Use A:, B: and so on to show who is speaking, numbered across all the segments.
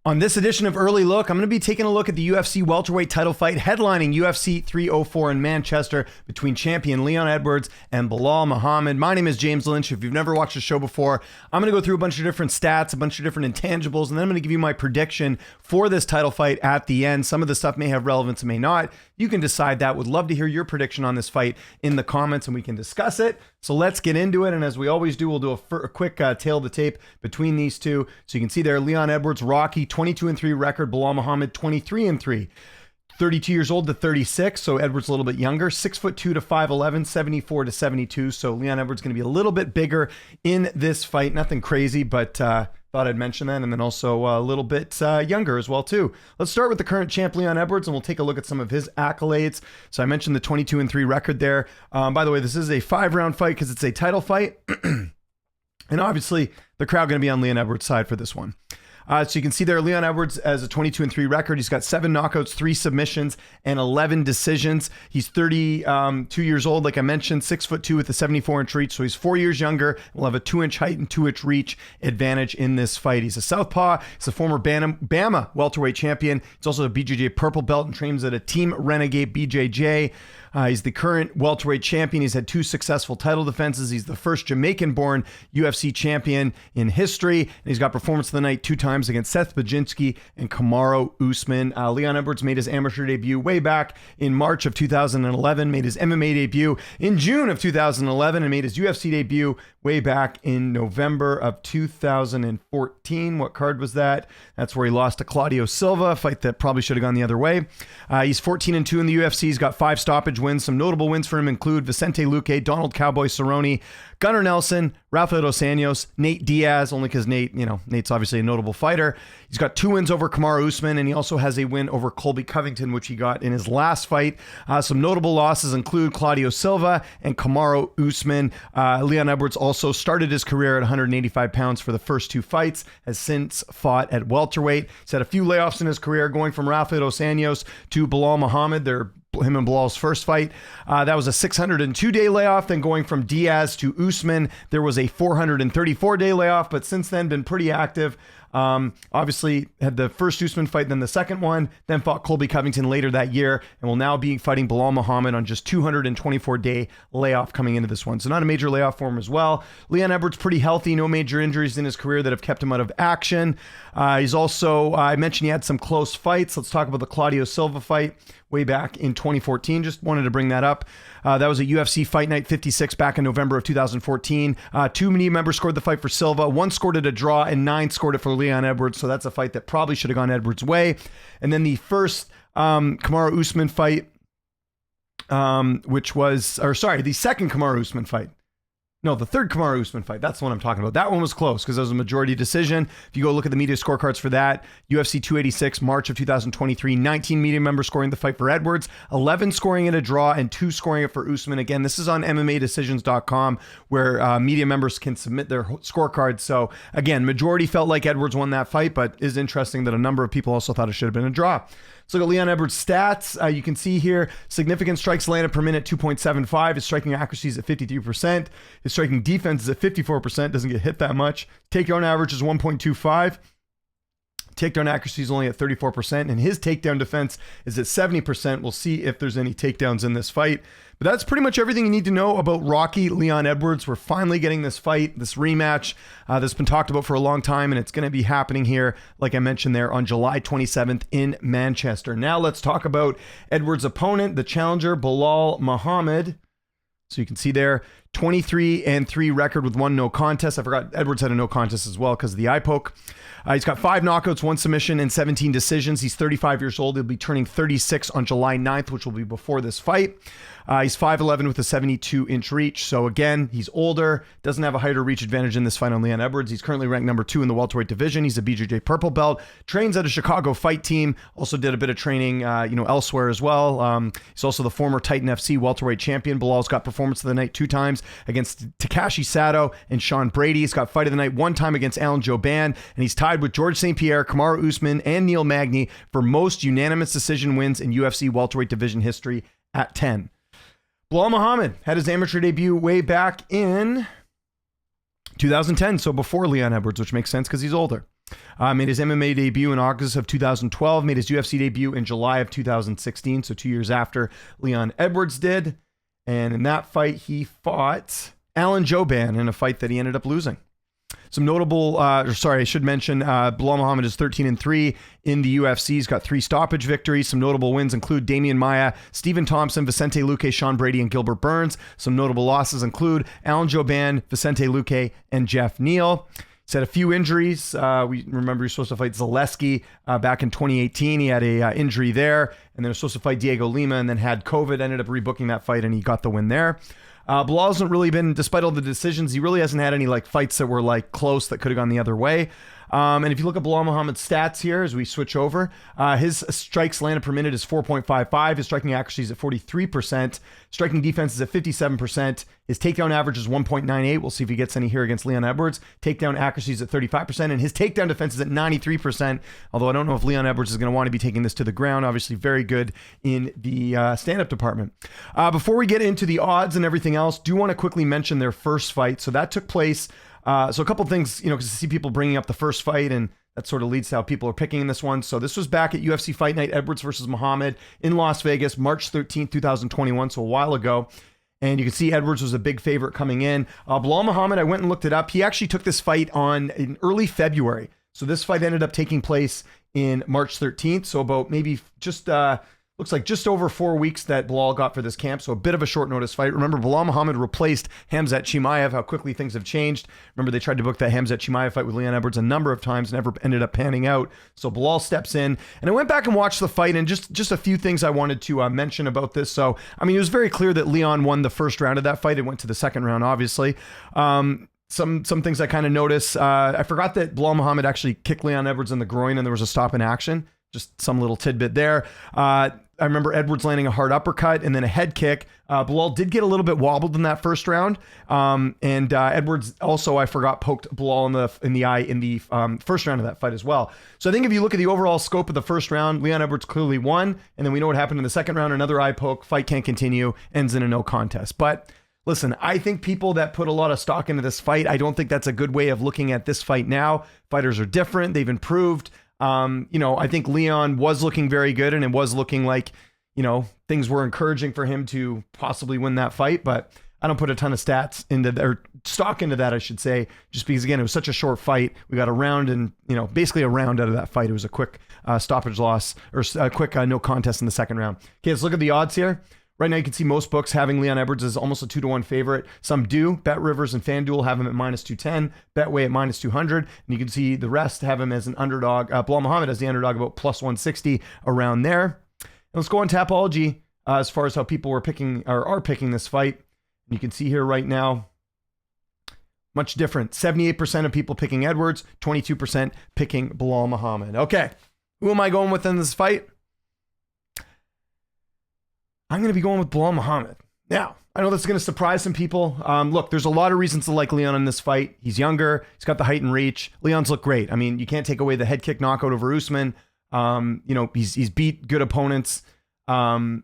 A: On this edition of Early Look, I'm going to be taking a look at the UFC welterweight title fight headlining UFC 304 in Manchester between champion Leon Edwards and Belal Muhammad. My name is James Lynch. If you've never watched the show before, I'm going to go through a bunch of different stats, a bunch of different intangibles, and then I'm going to give you my prediction for this title fight at the end. Some of the stuff may have relevance and may not. You can decide that. Would love to hear your prediction on this fight in the comments and we can discuss it. So let's get into it. And as we always do, we'll do a quick tail of the tape between these two. So you can see there, Leon Edwards, Rocky, 22-3 record. Belal Muhammad, 23-3. 32 years old to 36, so Edwards a little bit younger. 6'2" to 5'11", 74 to 72. So Leon Edwards going to be a little bit bigger in this fight. Nothing crazy, but thought I'd mention that. And then also a little bit younger as well too. Let's start with the current champ Leon Edwards, and we'll take a look at some of his accolades. So I mentioned the 22-3 record there. By the way, this is a 5-round fight because it's a title fight, and obviously the crowd going to be on Leon Edwards' side for this one. So you can see there, Leon Edwards has a 22-3 record. He's got 7 knockouts, 3 submissions, and 11 decisions. He's 32 years old, like I mentioned, 6'2" with a 74-inch reach. So he's 4 years younger. Will have a 2-inch height and 2-inch reach advantage in this fight. He's a southpaw. He's a former Bama welterweight champion. He's also a BJJ purple belt and trains at a Team Renegade BJJ. He's the current welterweight champion. He's had 2 successful title defenses. He's the first Jamaican-born UFC champion in history. And he's got performance of the night 2 times against Seth Bajinski and Kamaru Usman. Leon Edwards made his amateur debut way back in March of 2011, made his MMA debut in June of 2011, and made his UFC debut way back in November of 2014. What card was that? That's where he lost to Claudio Silva, a fight that probably should have gone the other way. He's 14-2 in the UFC. He's got 5 stoppage wins. Some notable wins for him include Vicente Luque, Donald Cowboy Cerrone, Gunnar Nelson, Rafael dos Anjos, Nate Diaz, only because Nate's obviously a notable fighter. He's got 2 wins over Kamaru Usman, and he also has a win over Colby Covington, which he got in his last fight. Some notable losses include Claudio Silva and Kamaru Usman. Leon Edwards also started his career at 185 pounds for the first 2 fights, has since fought at welterweight. He's had a few layoffs in his career, going from Rafael dos Anjos to Belal Muhammad. Him and Belal's first fight. That was a 602-day layoff. Then going from Diaz to Usman, there was a 434-day layoff, but since then been pretty active. Obviously had the first Usman fight, then the second one, then fought Colby Covington later that year, and will now be fighting Belal Muhammad on just 224-day layoff coming into this one. So not a major layoff for him as well. Leon Edwards pretty healthy, no major injuries in his career that have kept him out of action. He's also, I mentioned he had some close fights. Let's talk about the Claudio Silva fight way back in 2014. Just wanted to bring that up. That was a UFC Fight Night 56 back in November of 2014. 2 media members scored the fight for Silva. 1 scored it a draw and 9 scored it for Leon Edwards. So that's a fight that probably should have gone Edwards' way. And then the first Kamaru Usman fight, the second Kamaru Usman fight. No, the third Kamaru Usman fight. That's the one I'm talking about. That one was close because it was a majority decision. If you go look at the media scorecards for that, UFC 286, March of 2023, 19 media members scoring the fight for Edwards, 11 scoring it a draw, and 2 scoring it for Usman. Again, this is on MMAdecisions.com where media members can submit their scorecards. So again, majority felt like Edwards won that fight, but it is interesting that a number of people also thought it should have been a draw. Let's look at Leon Edwards' stats. You can see here, significant strikes landed per minute, 2.75. His striking accuracy is at 53%. His striking defense is at 54%. Doesn't get hit that much. Takedown average is 1.25. Takedown accuracy is only at 34%, and his takedown defense is at 70%. We'll see if there's any takedowns in this fight. But that's pretty much everything you need to know about Rocky Leon Edwards. We're finally getting this fight, this rematch that's been talked about for a long time, and it's going to be happening here, like I mentioned there, on July 27th in Manchester. Now let's talk about Edwards' opponent, the challenger, Belal Muhammad. So you can see there, 23-3 record with 1 no contest. I forgot Edwards had a no contest as well because of the eye poke. He's got 5 knockouts, 1 submission, and 17 decisions. He's 35 years old. He'll be turning 36 on July 9th, which will be before this fight. He's 5'11 with a 72-inch reach. So again, he's older, doesn't have a height or reach advantage in this fight on Leon Edwards. He's currently ranked number 2 in the welterweight division. He's a BJJ purple belt, trains at a Chicago fight team, also did a bit of training elsewhere as well. He's also the former Titan FC welterweight champion. Belal's got performance of the night 2 times against Takashi Sato and Sean Brady. He's got fight of the night 1 time against Alan Jouban, and he's tied with George St. Pierre, Kamaru Usman, and Neil Magny for most unanimous decision wins in UFC welterweight division history at 10. Belal Muhammad had his amateur debut way back in 2010, so before Leon Edwards, which makes sense because he's older. Made his MMA debut in August of 2012, made his UFC debut in July of 2016, so 2 years after Leon Edwards did. And in that fight, he fought Alan Jouban in a fight that he ended up losing. Some notable, I should mention, Belal Muhammad is 13-3 in the UFC. He's got 3 stoppage victories. Some notable wins include Damian Maia, Stephen Thompson, Vicente Luque, Sean Brady, and Gilbert Burns. Some notable losses include Alan Jouban, Vicente Luque, and Jeff Neal. He's had a few injuries. We remember he was supposed to fight Zaleski back in 2018. He had a injury there, and then he was supposed to fight Diego Lima, and then had COVID, ended up rebooking that fight, and he got the win there. Belal hasn't really been, despite all the decisions, he really hasn't had any fights that were close that could have gone the other way. And if you look at Belal Muhammad's stats here as we switch over, his strikes landed per minute is 4.55. His striking accuracy is at 43%. Striking defense is at 57%. His takedown average is 1.98. We'll see if he gets any here against Leon Edwards. Takedown accuracy is at 35%, and his takedown defense is at 93%. Although I don't know if Leon Edwards is going to want to be taking this to the ground. Obviously, very good in the stand-up department. Before we get into the odds and everything else, do want to quickly mention their first fight. So that took place. So a couple things, because I see people bringing up the first fight, and that sort of leads to how people are picking in this one. So this was back at UFC Fight Night, Edwards versus Muhammad in Las Vegas, March 13th, 2021, so a while ago. And you can see Edwards was a big favorite coming in. Belal Muhammad, I went and looked it up. He actually took this fight on in early February. So this fight ended up taking place in March 13th. So about maybe just... looks like just over 4 weeks that Belal got for this camp, so a bit of a short notice fight. Remember, Belal Muhammad replaced Khamzat Chimaev, how quickly things have changed. Remember, they tried to book that Khamzat Chimaev fight with Leon Edwards a number of times, never ended up panning out. So Belal steps in, and I went back and watched the fight, and just a few things I wanted to mention about this. So, I mean, it was very clear that Leon won the first round of that fight. It went to the second round, obviously. Some things I kind of noticed. I forgot that Belal Muhammad actually kicked Leon Edwards in the groin, and there was a stop in action. Just some little tidbit there. I remember Edwards landing a hard uppercut and then a head kick. Belal did get a little bit wobbled in that first round. And Edwards also, I forgot, poked Belal in the eye in the first round of that fight as well. So I think if you look at the overall scope of the first round, Leon Edwards clearly won. And then we know what happened in the second round, another eye poke, fight can't continue, ends in a no contest. But listen, I think people that put a lot of stock into this fight, I don't think that's a good way of looking at this fight now. Fighters are different. They've improved. I think Leon was looking very good, and it was looking like, things were encouraging for him to possibly win that fight, but I don't put a ton of stats into or stock into that, I should say, just because, again, it was such a short fight. We got a round and, basically a round out of that fight. It was a quick stoppage loss or a quick no contest in the second round. Okay, let's look at the odds here. Right now, you can see most books having Leon Edwards as almost a 2-1 favorite. Some do. BetRivers and FanDuel have him at -210. Betway at -200. And you can see the rest have him as an underdog. Belal Muhammad as the underdog, about +160 around there. And let's go on Tapology as far as how people were picking or are picking this fight. And you can see here right now, much different. 78% of people picking Edwards, 22% picking Belal Muhammad. Okay, who am I going with in this fight? I'm going to be going with Belal Muhammad. Now, I know that's going to surprise some people. Look, there's a lot of reasons to like Leon in this fight. He's younger. He's got the height and reach. Leon's looked great. I mean, you can't take away the head kick knockout over Usman. He's beat good opponents. And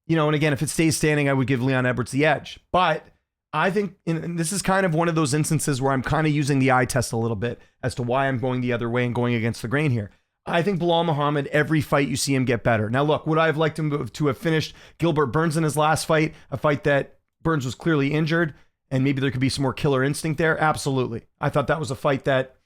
A: again, if it stays standing, I would give Leon Edwards the edge. But I think, and this is kind of one of those instances where I'm kind of using the eye test a little bit as to why I'm going the other way and going against the grain here. I think Belal Muhammad, every fight you see him get better. Now, look, would I have liked him to have finished Gilbert Burns in his last fight, a fight that Burns was clearly injured, and maybe there could be some more killer instinct there? Absolutely. I thought that was a fight that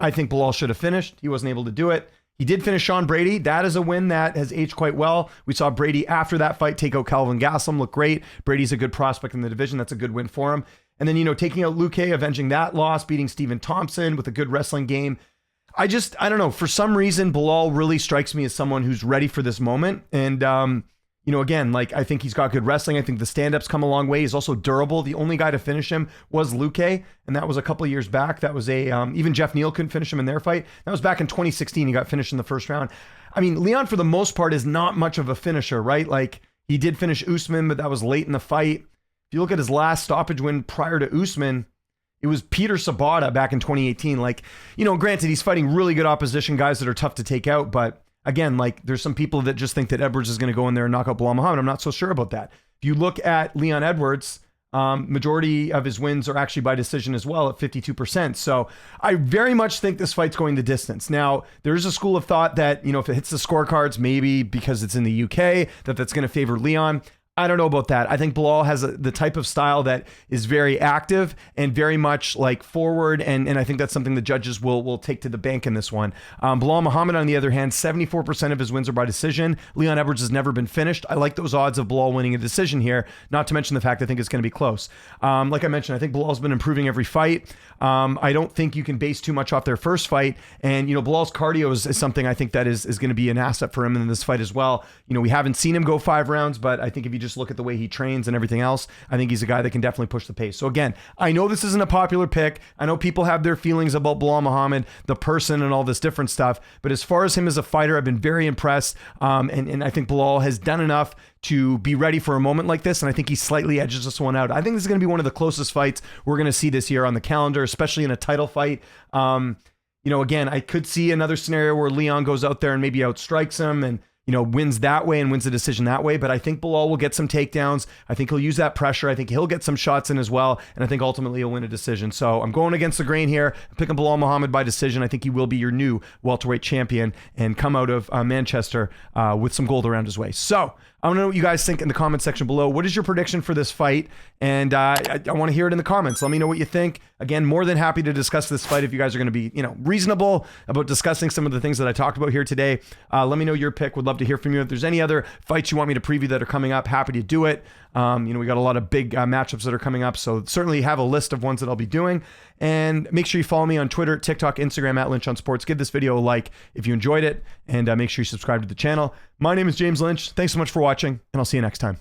A: I think Belal should have finished. He wasn't able to do it. He did finish Sean Brady. That is a win that has aged quite well. We saw Brady after that fight take out Calvin Gastelum, look great. Brady's a good prospect in the division. That's a good win for him. And then, taking out Luque, avenging that loss, beating Stephen Thompson with a good wrestling game. I don't know. For some reason, Belal really strikes me as someone who's ready for this moment. And, again, I think he's got good wrestling. I think the stand-ups come a long way. He's also durable. The only guy to finish him was Luque, and that was a couple of years back. That was even Jeff Neal couldn't finish him in their fight. That was back in 2016. He got finished in the first round. I mean, Leon, for the most part, is not much of a finisher, right? He did finish Usman, but that was late in the fight. If you look at his last stoppage win prior to Usman, it was Peter Sabata back in 2018. Granted, he's fighting really good opposition, guys that are tough to take out. But again, there's some people that just think that Edwards is going to go in there and knock out Belal Muhammad. I'm not so sure about that. If you look at Leon Edwards, Majority of his wins are actually by decision as well at 52%. So I very much think this fight's going the distance. Now, there is a school of thought that, if it hits the scorecards, maybe because it's in the UK, that's going to favor Leon. I don't know about that. I think Belal has the type of style that is very active and very much like forward, and I think that's something the judges will take to the bank in this one. Belal Muhammad, on the other hand, 74% of his wins are by decision. Leon Edwards has never been finished. I like those odds of Belal winning a decision here, not to mention the fact I think it's going to be close. Like I mentioned, I think Belal's been improving every fight. I don't think you can base too much off their first fight, and Belal's cardio is something I think that is going to be an asset for him in this fight as well. We haven't seen him go 5 rounds, but I think if you just look at the way he trains and everything else, I think he's a guy that can definitely push the pace. So again, I know this isn't a popular pick. I know people have their feelings about Belal Muhammad, the person, and all this different stuff. But as far as him as a fighter, I've been very impressed. And I think Belal has done enough to be ready for a moment like this. And I think he slightly edges this one out. I think this is going to be one of the closest fights we're going to see this year on the calendar, especially in a title fight. Again, I could see another scenario where Leon goes out there and maybe outstrikes him and wins that way and wins the decision that way. But I think Belal will get some takedowns. I think he'll use that pressure. I think he'll get some shots in as well. And I think ultimately he'll win a decision. So I'm going against the grain here. I'm picking Belal Muhammad by decision. I think he will be your new welterweight champion and come out of Manchester with some gold around his waist. So I want to know what you guys think in the comment section below. What is your prediction for this fight? And I want to hear it in the comments. Let me know what you think. Again, more than happy to discuss this fight if you guys are going to be, reasonable about discussing some of the things that I talked about here today. Let me know your pick. Would love to hear from you. If there's any other fights you want me to preview that are coming up, happy to do it. We got a lot of big matchups that are coming up, so certainly have a list of ones that I'll be doing. And make sure you follow me on Twitter, TikTok, Instagram, at Lynch on Sports. Give this video a like if you enjoyed it, and make sure you subscribe to the channel. My name is James Lynch. Thanks so much for watching, and I'll see you next time.